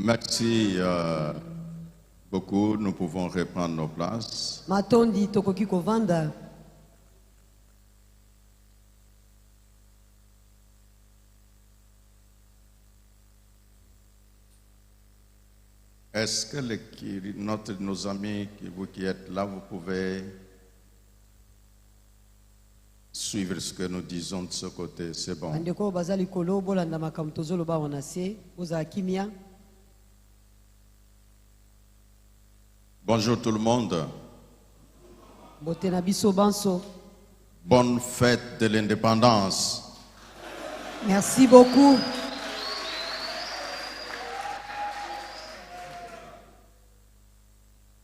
Merci beaucoup. Nous pouvons reprendre nos places. Matondi tokoki kovanda. Est-ce que nos amis, vous qui êtes là, vous pouvez suivre ce que nous disons de ce côté? C'est bon. Andeko bazali kolo bolanda makambo tozoloba wanase oza kimia. Bonjour tout le monde. Botena biso banso. Bonne fête de l'indépendance. Merci beaucoup.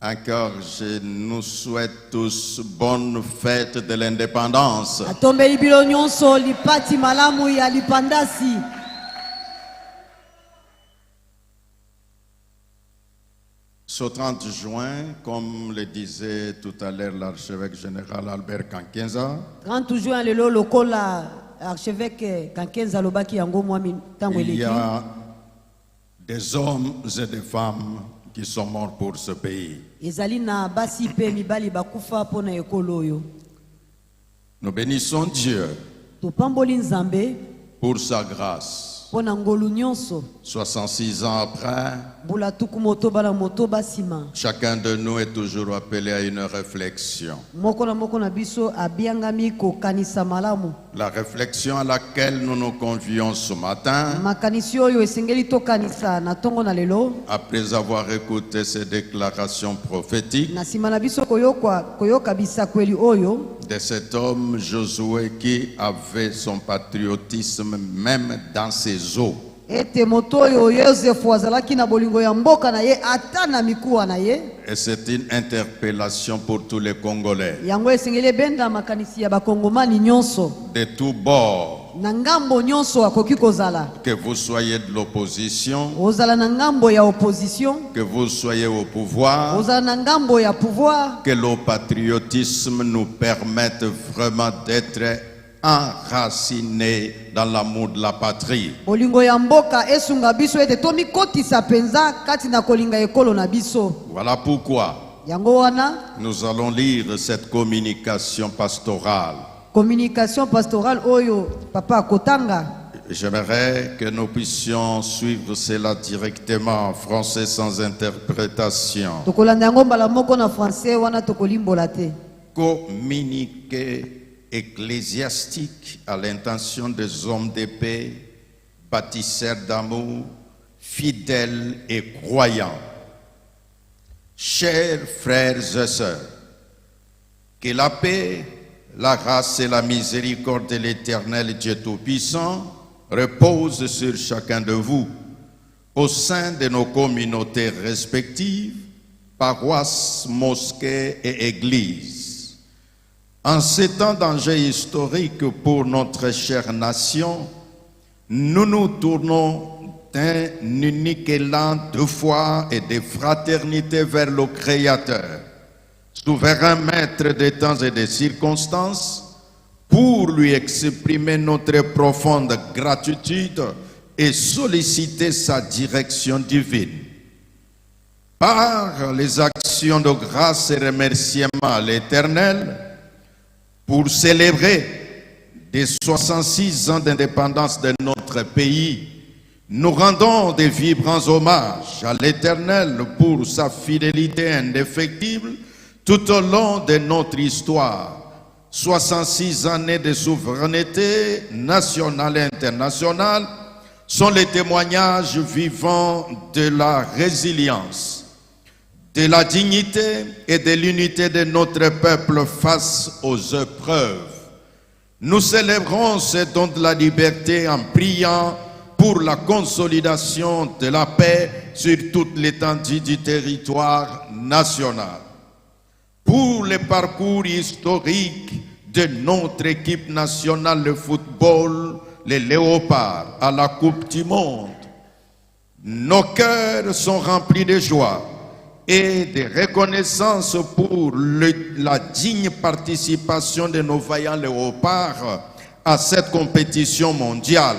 Encore, je nous souhaite tous bonne fête de l'indépendance. Atombeli bilo nyonso lipati malamu ya lipandasi. Ce 30 juin, comme le disait tout à l'heure l'archevêque général Albert Kankenza, 30 juin lelo lokola archevêque Kankenza lobaki yango mwami tango il y eleki. a des hommes et des femmes qui sont morts pour ce pays. Ezali na basi pe mibali bakufa pona ekolo oyo. Nous bénissons Dieu Topamboli Nzambe pour sa grâce. pona ngolu nyonso. 66 ans après, Bula tuku moto bala moto basima. chacun de nous est toujours appelé à une réflexion. Moko na biso abiangami ko kanisa malamu. La réflexion à laquelle nous nous convions ce matin, Makanisi oyo esengeli to kanisa na tongo na lelo. après avoir écouté ces déclarations prophétiques Na sima na biso koyoka bisa kweli oyo. de cet homme Josué qui avait son patriotisme même dans ses eaux. Ete moto oyo Yosefu azalaki na bolingo ya mboka na ye ata na mikuwa na ye. Et c'est une interpellation pour tous les Congolais. Yango esengeli benda makanisi ya bakongomani nyonso. De tous bords, Na ngambo nyonso akoki kozala. que vous soyez de l'opposition, Ozala na ngambo ya opposition. que vous soyez au pouvoir, Ozala na ngambo ya pouvoir. que le patriotisme nous permette vraiment d'être enracinés dans l'amour de la patrie. Bolingo ya mboka esunga biso ete tomi kotisa penza kati na kolinga ekolo na biso. Voilà pourquoi Yango wana nous allons lire cette communication pastorale. communication pastorale oyo papa kotanga. J'aimerais que nous puissions suivre cela directement en français sans interprétation. Tokolanda yango mbala moko na français wana tokolimbola te. Communiqué ecclésiastique à l'intention des hommes de paix, bâtisseurs d'amour, fidèles et croyants. Chers frères et sœurs, que la paix, la grâce et la miséricorde de l'Éternel Dieu Tout-Puissant reposent sur chacun de vous, au sein de nos communautés respectives, paroisses, mosquées et églises. En ces temps d'enjeux historiques pour notre chère nation, nous nous tournons d'un unique élan de foi et de fraternité vers le Créateur, souverain maître des temps et des circonstances, pour lui exprimer notre profonde gratitude et solliciter sa direction divine. Par les actions de grâce et remerciements à l'Éternel, pour célébrer les 66 ans d'indépendance de notre pays, nous rendons des vibrants hommages à l'Éternel pour sa fidélité indéfectible tout au long de notre histoire. 66 années de souveraineté nationale et internationale sont les témoignages vivants de la résilience, de la dignité et de l'unité de notre peuple face aux épreuves. Nous célébrons ce don de la liberté en priant pour la consolidation de la paix sur toute l'étendue du territoire national. Pour le parcours historique de notre équipe nationale de football, les Léopards, à la Coupe du Monde, nos cœurs sont remplis de joie et de reconnaissance pour la digne participation de nos vaillants léopards à cette compétition mondiale.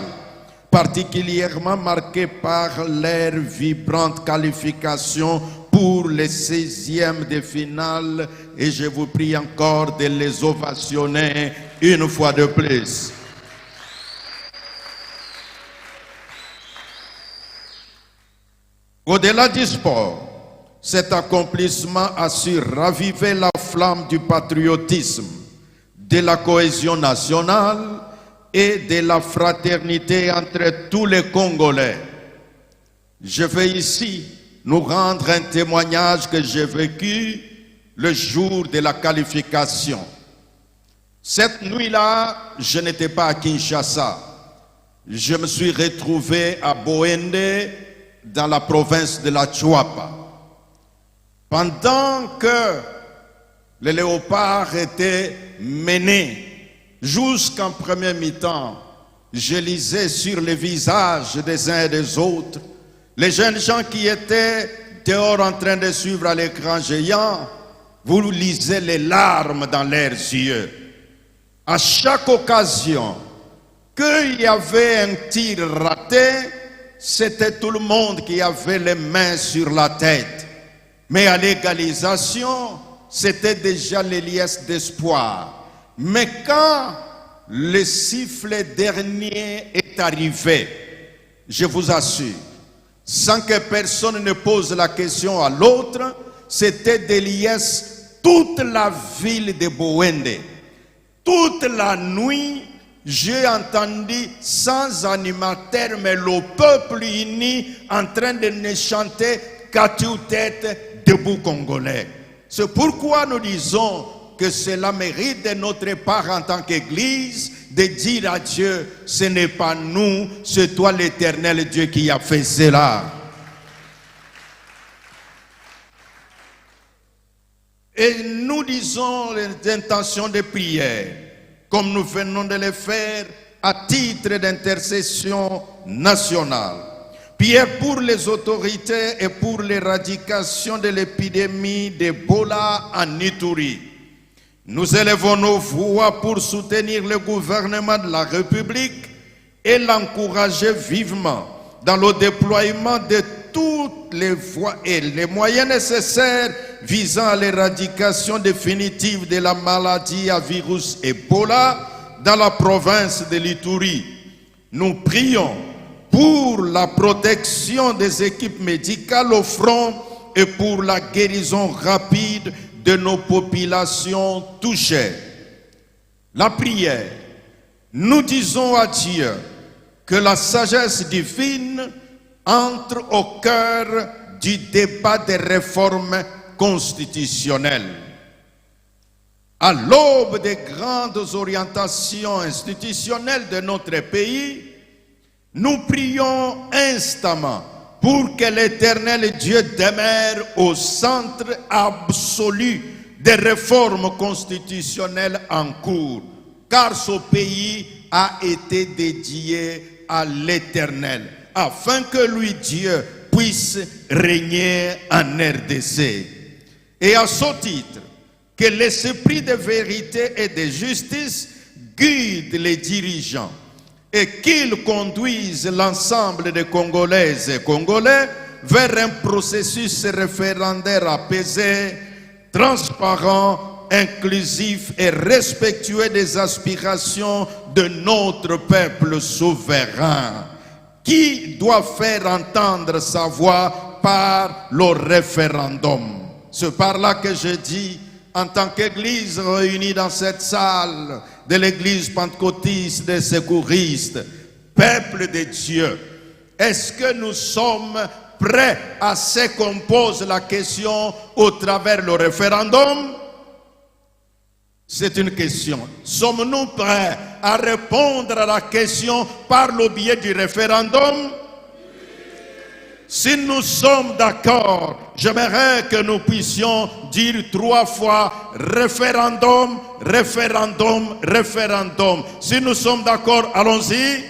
particulièrement marqués par leur vibrante qualification pour les 16e de finale, et je vous prie encore de les ovationner une fois de plus. Au-delà du sport, cet accomplissement a su raviver la flamme du patriotisme, de la cohésion nationale et de la fraternité entre tous les Congolais. Je vais ici nous rendre un témoignage que j'ai vécu le jour de la qualification. Cette nuit-là, je n'étais pas à Kinshasa. Je me suis retrouvé à Boende, dans la province de la Chuapa. Pendant que les léopards étaient menés jusqu'en premier mi-temps, je lisais sur les visages des uns et des autres les jeunes gens qui étaient dehors en train de suivre à l'écran géant. Vous lisez les larmes dans leurs yeux. À chaque occasion qu'il y avait un tir raté, c'était tout le monde qui avait les mains sur la tête. Mais à l'égalisation, c'était déjà les liesses d'espoir. Mais quand le sifflet dernier est arrivé, je vous assure, sans que personne ne pose la question à l'autre, c'était des liesses toute la ville de Boende. Toute la nuit, j'ai entendu sans animateur, mais le peuple uni en train de nous chanter « Qu'as-tu tête debout Congolais ». C'est pourquoi nous disons que c'est la mérite de notre part en tant qu'Église de dire à Dieu, ce n'est pas nous, c'est toi l'Éternel Dieu qui a fait cela. Et nous disons les intentions de prière, comme nous venons de le faire à titre d'intercession nationale. Prière pour les autorités et pour l'éradication de l'épidémie d'Ebola en Ituri. Nous élevons nos voix pour soutenir le gouvernement de la République et l'encourager vivement dans le déploiement de toutes les voies et les moyens nécessaires visant à l'éradication définitive de la maladie à virus Ebola dans la province de l'Ituri. Nous prions pour la protection des équipes médicales au front et pour la guérison rapide de nos populations touchées. La prière, nous disons à Dieu que la sagesse divine entre au cœur du débat des réformes constitutionnelles. À l'aube des grandes orientations institutionnelles de notre pays, nous prions instamment pour que l'Éternel Dieu demeure au centre absolu des réformes constitutionnelles en cours, car ce pays a été dédié à l'Éternel, afin que lui, Dieu, puisse régner en RDC. Et à ce titre, que l'esprit de vérité et de justice guide les dirigeants et qu'ils conduisent l'ensemble des Congolaises et Congolais vers un processus référendaire apaisé, transparent, inclusif et respectueux des aspirations de notre peuple souverain, qui doit faire entendre sa voix par le référendum. C'est par là que je dis, en tant qu'Église réunie dans cette salle de l'Église pentecôtiste des secouristes, peuple de Dieu, est-ce que nous sommes prêts à ce qu'on pose la question au travers le référendum? C'est une question. Sommes-nous prêts à répondre à la question par le biais du référendum? Si nous sommes d'accord, j'aimerais que nous puissions dire 3 fois référendum, référendum, référendum. Si nous sommes d'accord, allons-y.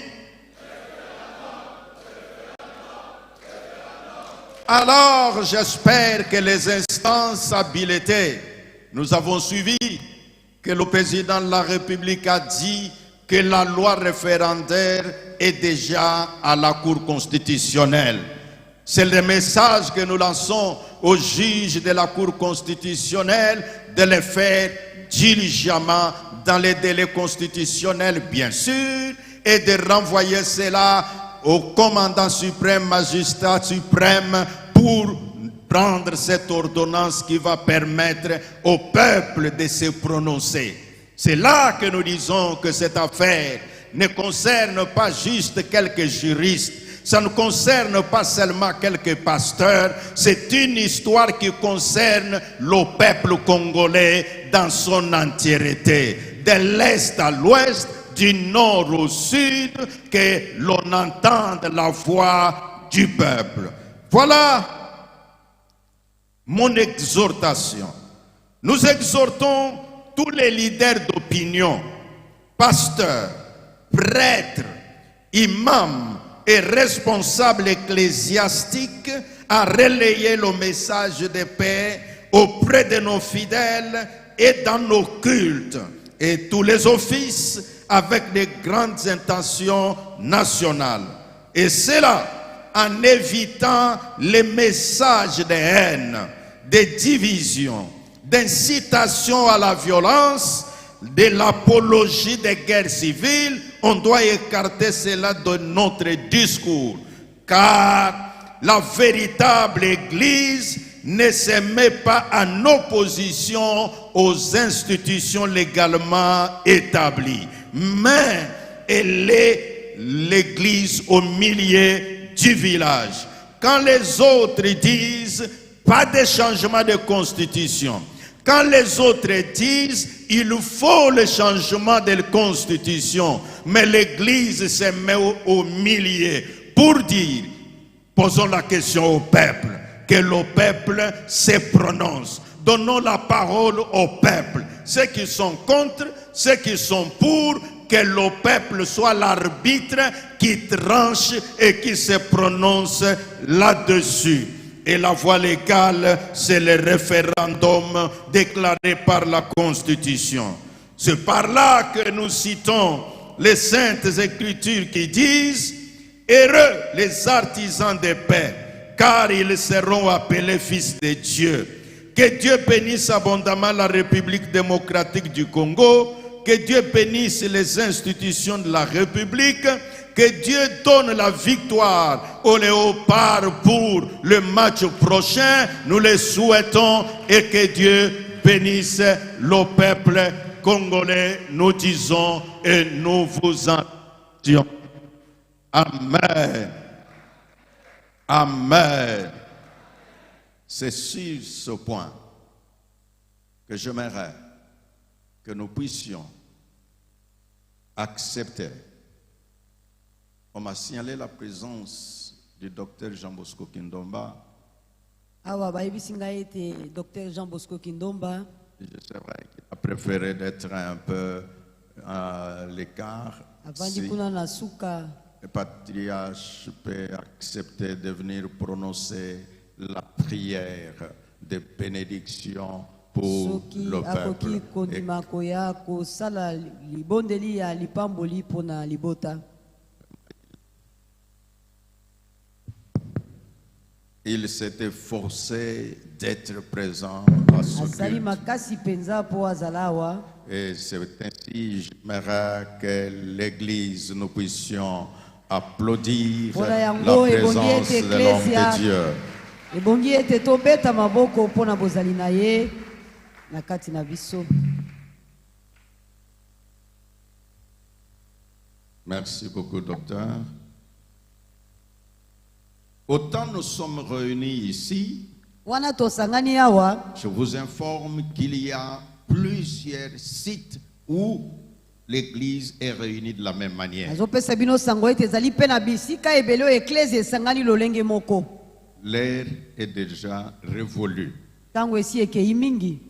Alors, j'espère que les instances habilitées, nous avons suivi que le président de la République a dit que la loi référendaire est déjà à la Cour constitutionnelle. C'est le message que nous lançons aux juges de la Cour constitutionnelle de le faire diligemment dans les délais constitutionnels, bien sûr, et de renvoyer cela au commandant suprême, magistrat suprême, pour prendre cette ordonnance qui va permettre au peuple de se prononcer. C'est là que nous disons que cette affaire ne concerne pas juste quelques juristes, ça ne concerne pas seulement quelques pasteurs, c'est une histoire qui concerne le peuple congolais dans son entièreté, de l'est à l'ouest, du nord au sud, que l'on entende la voix du peuple. Voilà mon exhortation. Nous exhortons tous les leaders d'opinion, pasteurs, prêtres, imams et responsables ecclésiastiques à relayer le message de paix auprès de nos fidèles et dans nos cultes et tous les offices avec de grandes intentions nationales. Et cela en évitant les messages de haine, de division, d'incitation à la violence, de l'apologie des guerres civiles. On doit écarter cela de notre discours, car la véritable Église ne se met pas en opposition aux institutions légalement établies, mais elle est l'Église au milieu du village. Quand les autres disent pas de changement de constitution, quand les autres disent il faut le changement de constitution, mais l'Église se met au milieu pour dire, posons la question au peuple, que le peuple se prononce. Donnons la parole au peuple. Ceux qui sont contre, ceux qui sont pour, que le peuple soit l'arbitre qui tranche et qui se prononce là-dessus. Et la voie légale, c'est le référendum déclaré par la Constitution. C'est par là que nous citons les Saintes Écritures qui disent « Heureux les artisans de paix, car ils seront appelés fils de Dieu. » Que Dieu bénisse abondamment la République démocratique du Congo, que Dieu bénisse les institutions de la République, que Dieu donne la victoire aux Léopards pour le match prochain. Nous le souhaitons et que Dieu bénisse le peuple congolais. Nous disons et nous vous en disons. Amen. Amen. C'est sur ce point que j'aimerais que nous puissions accepter. On m'a signalé la présence du docteur Jean Bosco Kindomba. Awa bayebisinga ete docteur Jean Bosco Kindomba. C'est vrai qu'il a préféré d'être un peu à l'écart. Si le patriarche peut accepter de venir prononcer la prière de bénédiction pour le peuple. Il s'était forcé d'être présent à ce culte. Et c'est ainsi, j'aimerais que l'Église, nous puissions applaudir la présence de l'homme de Dieu. Merci beaucoup, docteur. Autant nous sommes réunis ici, je vous informe qu'il y a plusieurs sites où l'Église est réunie de la même manière. L'ère est déjà révolue,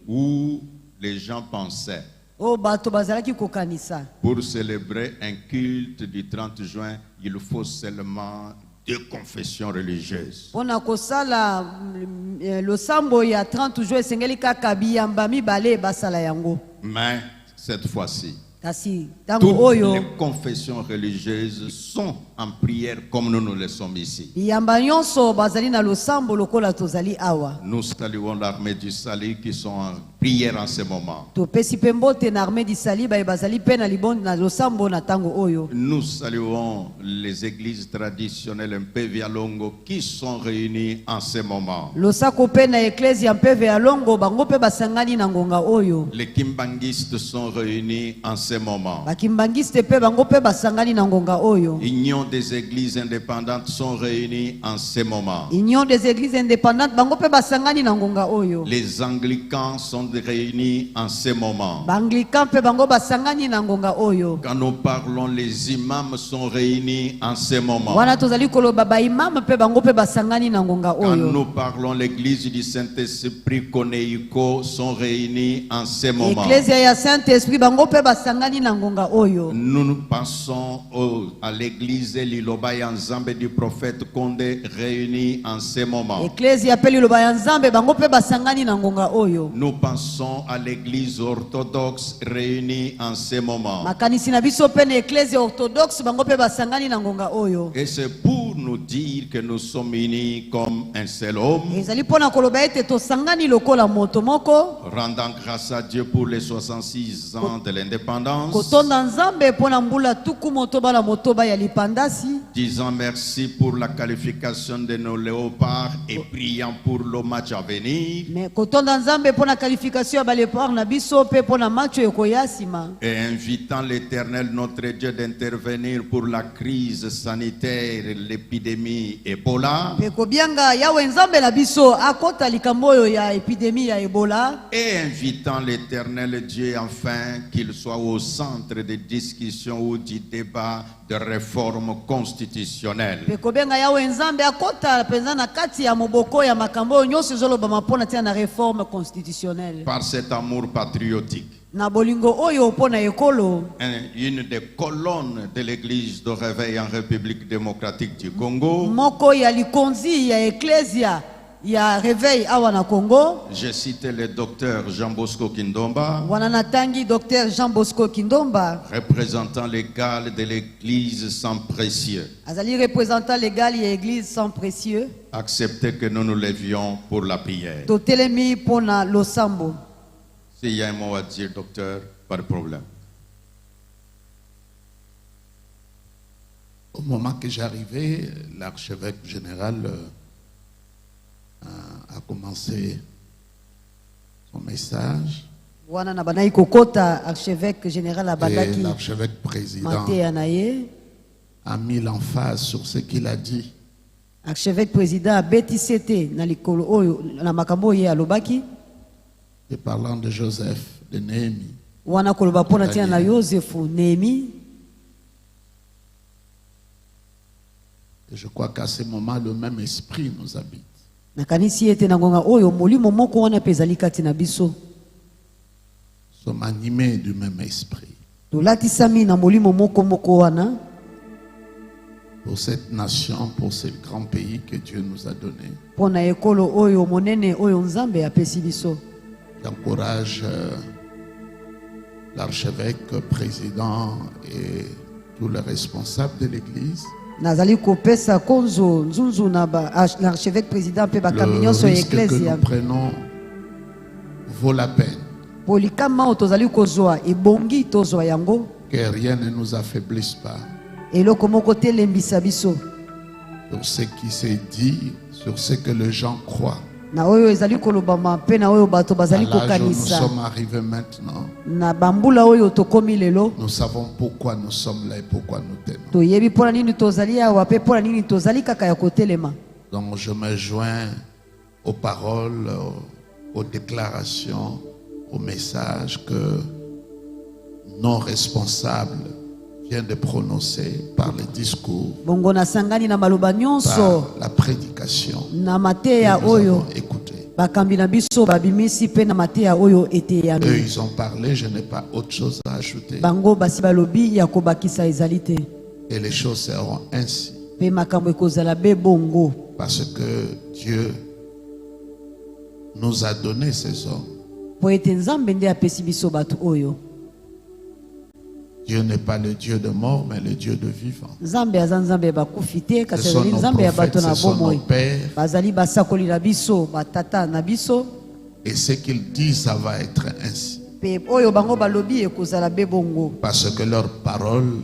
où les gens pensaient, pour célébrer un culte du 30 juin, il faut seulement 2 confessions religieuses. Mais cette fois-ci, kasi tango Toutes oyo les confessions religieuses sont en prière comme nous le sommes ici. biyamba nyonso bazali na losambo lokola tozali awa. Nous saluons l'armée du salut qui sont en prière en ce moment. Topesi pe mbote na armée du salut baye bazali pe na libondi na losambo na tango oyo. Nous saluons les églises traditionnelles MPV à Longo qui sont réunies en ce moment. Losako pe na ecclesia MPV ya Longo bango pe basangani na ngonga oyo. Les kimbangistes sont réunis en ce moment. Bakimbangiste pe bango pe basangani na ngonga oyo. Union des églises indépendantes sont réunies en ce moment. Union des églises indépendantes bango pe basangani na ngonga oyo. Les anglicans sont réunis en ce moment. Banglican pe bango basangani na ngonga oyo. Quand nous parlons, les imams sont réunis en ce moment. Wana tozali koloba ba imam pe bango pe basangani na ngonga Quand oyo. nous parlons, l'église du Saint-Esprit Koneiko sont réunis en ce moment. Ecclesia ya Saint-Esprit bango pe basangani na ngonga oyo. Nous passons à l'église Liloba Nzambe du prophète Kondé réunis en ce moment. Ecclesia pe liloba ya Nzambe bango pe basangani na ngonga oyo. Nous passons à l'église orthodoxe réunie en ce moment. Makanisi na biso pe na ecclesia orthodoxe bango pe basangani na ngonga oyo. Et c'est pour nous dire que nous sommes unis comme un seul homme. Ezali pona koloba ete tosangani lokola moto moko. Rendant grâce à Dieu pour les 66 ans de l'indépendance. Kotonda Nzambe pona mbula tuku motoba la motoba ya lipandasi. Disant merci pour la qualification de nos léopards et priant pour le match à venir. Mais kotonda Nzambe pona qualification ya ba léopard na biso pe pona match ekoyasima. Et invitant l'Éternel notre Dieu d'intervenir pour la crise sanitaire, l'épidémie Ebola. Pe kobianga yawe Nzambe na biso akota likambo oyo ya épidémie ya Ebola. Et invitant l'Éternel Dieu enfin qu'il soit au centre des discussions ou du débat de réforme constitutionnelle. Pe kobenga yawe Nzambe akota penza na kati ya moboko ya makambo oyo nyonso ezoloba mapona tia na réforme constitutionnelle. Par cet amour patriotique. Na bolingo oyo pona ekolo. Une des colonnes de l'église de réveil en République démocratique du Congo. Moko ya likonzi ya ecclesia ya réveil awa na Congo. J'ai cité le docteur Jean Bosco Kindomba. Wana natangi docteur Jean Bosco Kindomba. Représentant légal de l'église sans précieux. Azali représentant légal ya église sans précieux. Acceptez que nous nous levions pour la prière. Totelemi pona losambo. S'il y a un mot à dire, docteur, pas de problème. Au moment que j'arrivais, l'archevêque général a commencé son message. Wana na banai kokota archevêque général Et abandaki l'archevêque président Maté Anaye. a mis l'emphase sur ce qu'il a dit. Archevêque président abeti sete na likolo oyo na makambo ye alobaki. Et parlant de Joseph, de Néhémie. Wana koloba pona tia na Yosefu Néhémie. Et je crois qu'à ce moment, le même esprit nous habite. Nakanisi ete na ngonga oyo molimo moko wana pezali kati na biso. Nous sommes animés du même esprit. Tolatisami na molimo moko wana. Pour cette nation, pour ce grand pays que Dieu nous a donné. Pona ekolo oyo monene oyo Nzambe apesi biso. J'encourage l'archevêque, président et tous les responsables de l'église. Nazali kopesa konzo nzunzu na ba l'archevêque président pe bakami nyonso ya risque que ecclesia. nous prenons vaut la peine. Polikama otozali kozwa ebongi tozwa yango. Que rien ne nous affaiblisse pas. Eloko moko telembisa biso. Sur ce qui s'est dit, sur ce que les gens croient. Na oyo ezali kolobama pe na oyo bato À bazali l'âge où nous kokanisa. sommes arrivés maintenant, Na bambula oyo tokomi lelo. nous savons pourquoi nous sommes là et pourquoi nous tenons. Toyebi pona nini tozali awa pe pona nini tozali kaka ya kotelema. Donc je me joins aux paroles, aux déclarations, aux messages que nos responsables viennent de prononcer par les discours, Bongo na sangani na maloba par nyonso la prédication na que mateya nous oyo avons écoutée. bakambi na biso babimisi pe na mateya oyo eteyami. Eux, ils ont parlé, je n'ai pas autre chose à ajouter. Bango basi balobi ya kobakisa ezali te. Et les choses seront ainsi. Pe makambo ekozala be bongo. Parce que Dieu nous a donné ces hommes. Po ete Nzambe nde apesi biso bato oyo. Dieu n'est pas le Dieu de mort, mais le Dieu de vivant. Nzambe aza nzambe bakufite kasi Ce sont nos nzambe ya bato prophètes, na ce sont bomoi nos pères. bazali basakoli na biso batata na biso Et ce qu'ils disent, ça va être ainsi. pe oyo bango balobi ekozala be bongo Parce que leur parole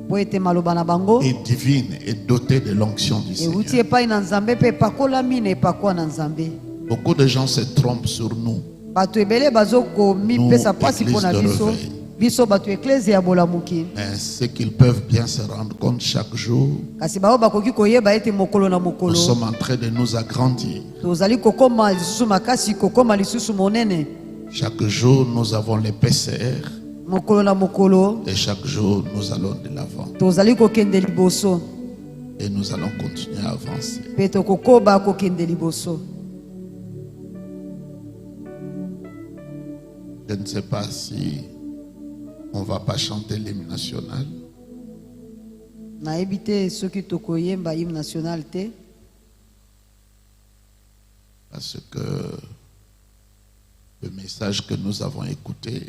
po ete maloba na bango est divine et dotée de l'onction du euti Seigneur. epai na nzambe mpe epakolami na epakwa na nzambe. Beaucoup de gens se trompent sur nous. Bato ebele bazokomipesa Nous, mpasi mpo na église de biso réveil. biso bato eklese ya bolamuki Mais ce qu'ils peuvent bien se rendre compte chaque jour, kasi bao bakoki koyeba ete mokolo na nous mokolo sommes en train de nous agrandir. tozali kokoma lisusu makasi kokoma lisusu monene. Chaque jour, nous avons les PCR Mokolo na mokolo et chaque jour, nous allons de l'avant. tozali kokende liboso Et nous allons continuer à avancer. mpe tokokoba kokende liboso. Je ne sais pas si on ne va pas chanter l'hymne national. nayebi te soki tokoyemba hymne national te Parce que le message que nous avons écouté,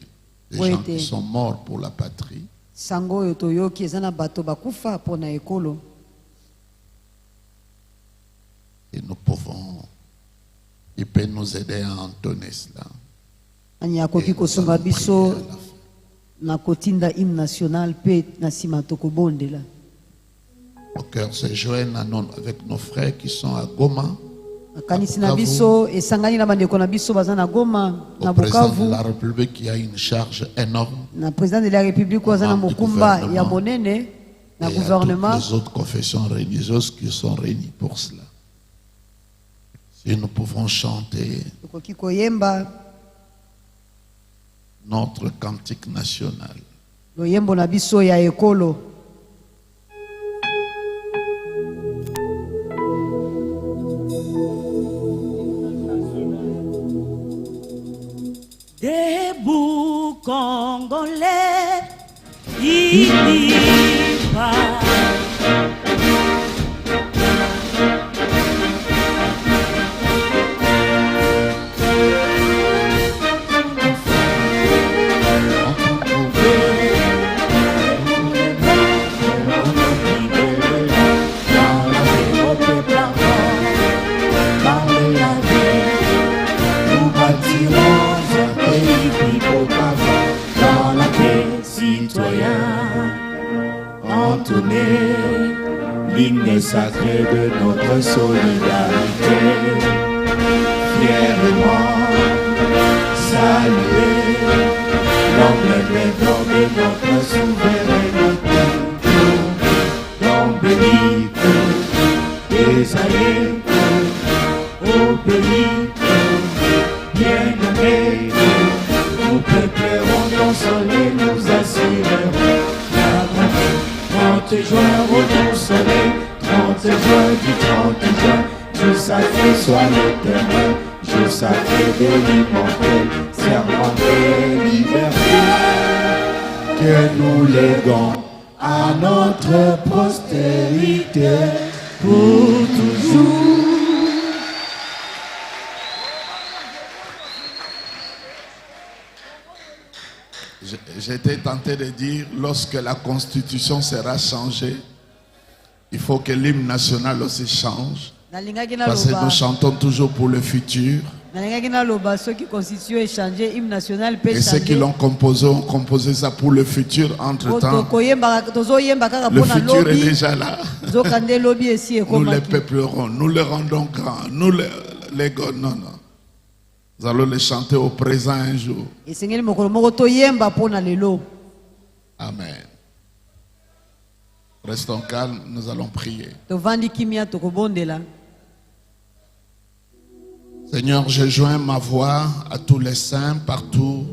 des Oui, gens t'es- qui sont morts pour la patrie, sango oyo toyoki eza na bato bakufa mpo na ekolo et nous pouvons, il peut nous aider à entonner cela. ani Et akoki nous kosunga allons biso prier à la fin. na kotinda hymne national mpe na nsima tokobondela. Nos cœurs se joignent avec nos frères qui sont à Goma, makanisi na Bukavu. biso esangani na bandeko na biso baza na Goma na au président de Bukavu la République qui a une charge énorme, na président de la République oyo aza na Membre du mokumba ya gouvernement. monene na et à toutes gouvernement les autres confessions religieuses qui sont réunies pour cela. Si nous pouvons chanter tokoki koyemba notre cantique national. loyembo na biso ya ekolo. Debout Congolais, il n'y pas. Nous bâtirons un pays plus beau qu'avant, dans la paix, citoyens. Entonner l'hymne sacré de notre solidarité. Fièrement saluer l'emblème de notre souveraineté. L'embellique des alliés au pays bien-aimés, nous préparons nos soleils, nous assurerons la grande 30 juin au non soleil, 30 juin du 30 juin, jour sacré soit l'éternel, jour sacré de l'immortel, serment de liberté, que nous léguons à notre postérité pour toujours. J'étais tenté de dire, lorsque la constitution sera changée, il faut que l'hymne national aussi change. Nalingaki Parce que nous naloba chantons toujours pour le futur. nalingaki naloba soki constitution échanger hymne national mpe Et ceux qui changer l'ont composé ont composé ça pour le futur. Entre-temps, tozoyemba kaka le mpo na futur est lobi déjà là. nzoka nde lobi esi Nous les ekomaki. peuplerons, nous les rendons grands, nous les non, non. Nous allons les chanter au présent un jour. esengeli mokolo moko toyemba mpo na lelo. Amen. Restons calmes, nous allons prier. tovandi kimia tokobondela. Seigneur, je joins ma voix à tous les saints partout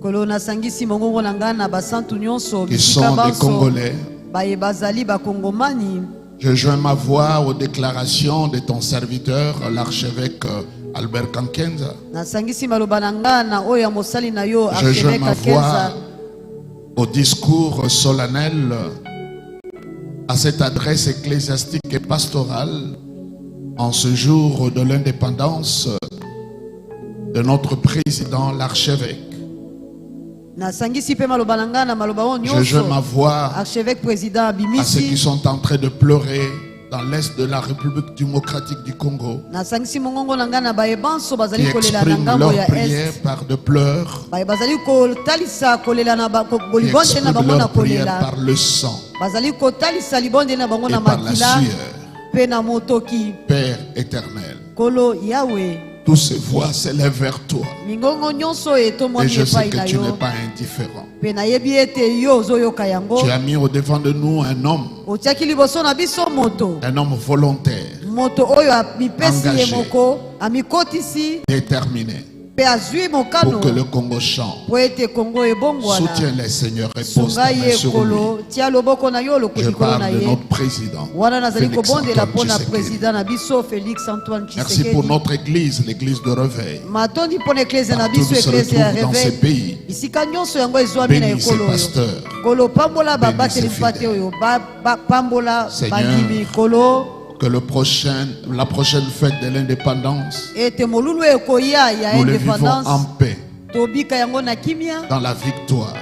kolo nasangisi mongongo na ngai na basantu nyonso qui bisika sont des banso Congolais. baye bazali bakongomani. Je joins ma voix aux déclarations de ton serviteur, l'archevêque Albert Kankenza. nasangisi maloba na ngai na oyo ya mosali na yo Je joins archevêque ma voix Akenza. au discours solennel à cette adresse ecclésiastique et pastorale en ce jour de l'indépendance de notre président, l'archevêque. nasangisi pe maloba na nga na maloba oyo Je joins nyonso ma voix archevêque président à ceux qui abimisi sont en train de pleurer dans l'est de la République démocratique du Congo, nasangisi mongongo na nga na bayebanso qui bazali kolela na expriment ngambo leurs ya prières est par de pleurs, bazali kotalisa kolela na qui bolibonde na expriment bango na leurs prières kolela par le sang bazali kotalisa libonde na bango et na par la makila sueur. pe na motoki Père éternel, kolo yawe toutes ces voix s'élèvent vers toi. mingongo nyonso Et etomwami je sais epai que na tu n'es yo pas indifférent. pe nayebi ete yo ozoyoka yango Tu as mis au devant de nous un homme otiaki liboso na biso moto volontaire, moto oyo amipesi ye Engagé. moko amikotisi déterminé, pe azwi pour mokano que le Congo chante. po ete kongo ebongwana Soutiens-les, Seigneur, repose ta sunga main ye sur lui. ekolo tia loboko na yo Je likolo na parle de ye notre président, wana nazali Félix kobondela Antoine mpo na Tshisekedi. président na biso félix antoine Merci pour tshisekedi notre église, l'église de réveil. matondi mpo na eklezia na Partout biso où se eklezia ya retrouve dans ces réveil pays, bisika nyonso yango ezwami na bénis ces ekolo oyo pasteurs. kolo pambola Bénis babateli ces mpate fidèles. oyo pambola Seigneur, bandimi kolo Que la prochaine fête de l'indépendance, ete molulu ekoya ya nous le vivons indépendance en paix, tobika yango na kimia dans la victoire,